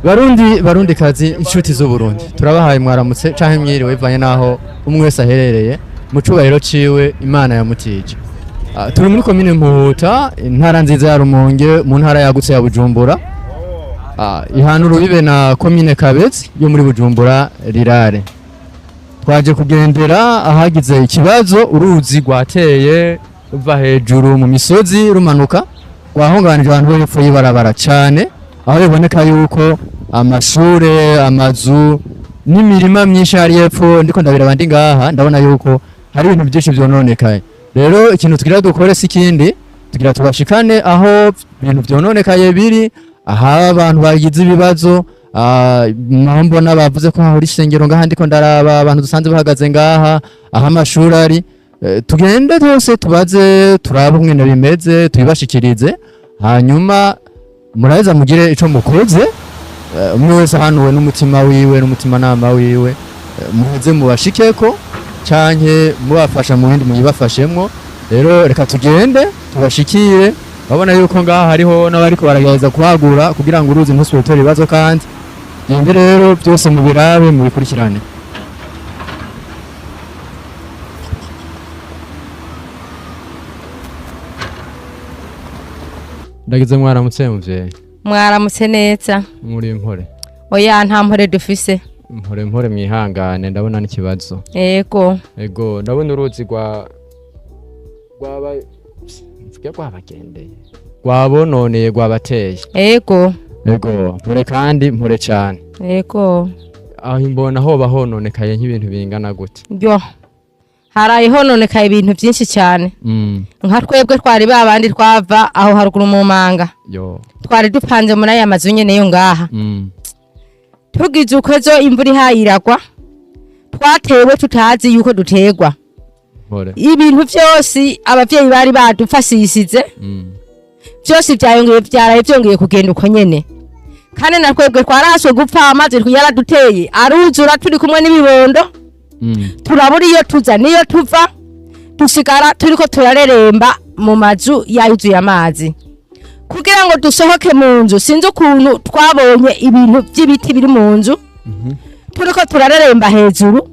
Barundi kazi inshuti z'u Burundi turabahaye mwaramutse canke mwiriwe bivanye naho umwe wese aherereye mu cubahiro ciwe Imana yamutije. Turi muri komine Muhuta intara nziza ya Rumonge mu ntara yagutse ya Bujumbura. Ihanuru bibe na komine Kabezi yo muri Bujumbura rirare. Twaje kugendera ahagize ikibazo uruzi rwateye ruva hejuru mu misozi rumanuka rwahunganije abantu b'epfo y'ibarabara cane aho biboneka yuko amashure amazu n'imirima myinshi hari epfo ndiko ndabiraba ndi ngaha ndabona yuko hari ibintu byinshi byononekaye. Rero ikintu tugira dukore sikindi tugira tubashikane aho ibintu byononekaye biri aha abantu bagize ibibazo mbona bavuze ko hahora isengero ngaha ndiko ndaraba abantu dusanze bahagaze ngaha aha amashuri ari tugende twose tubaze turabe umwene bimeze tubibashikirize hanyuma muraheza mugire ico mukoze umwe wese ahanuwe n'umutima wiwe n'umutima nama wiwe muheze mubashikeko canke mubafasha mu bindi muyibafashemwo. Rero reka tugende tubashikire babona yuko ngaha hariho n'abariko baragerageza kuhagura kugira ngo uruzi ntusubire ibibazo kandi gende rero byose mu birabe mu bikurikirane. Ndagize mwaramutse muvyeyi. Mwaramutse neza. Muri mpore. Oya nta mpore dufise. Mpore mwihangane ndabona n'ikibazo. Ego ndabona uruzi rwabagendeye. Rwabononeye rwabateye. Ego mpore kandi mpore cyane. Ego aho imbona hoba hononekaye nk'ibintu bingana gute? Yo haraye hononekaye ibintu byinshi cyane. Nka twebwe twari babandi twava aho haruguru mu manga. Yo twari dupanze muri aya mazu nyene yo ngaha. Tugize ukozo imvura ihayiragwa twatewe tutazi yuko dutegwa. Ibintu byose abavyeyi bari badufasisize byose byongeye kugenda uko nyene kandi nakwebwe twaraswe gupfa amazi yaraduteye aruzura turi kumwe n'ibibondo turabura iyo tuza niyo tuva dusigara turiko turareremba mu mazu yayuzuye amazi kugira ngo dusohoke mu nzu sinzi ukuntu twabonye ibintu by'ibiti biri mu nzu turiko turareremba hejuru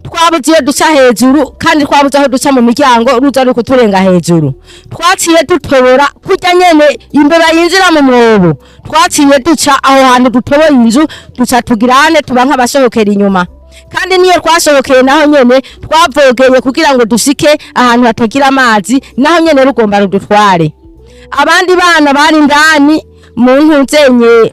twabuze iyo duca hejuru kandi twabuze aho duca mu miryango ruza ruko turenga hejuru twaciye dutobora kujya nyene imbere yinjira mu mwobo twaciye duca aho hantu dutoboye inzu duca tugirane tuba nk'abasohokera inyuma kandi niyo twasohokeye naho nyene twavogeye kugira ngo dusike ahantu hatagira amazi naho nyene rugomba rudutware abandi bana bari ndani mu ntuzenye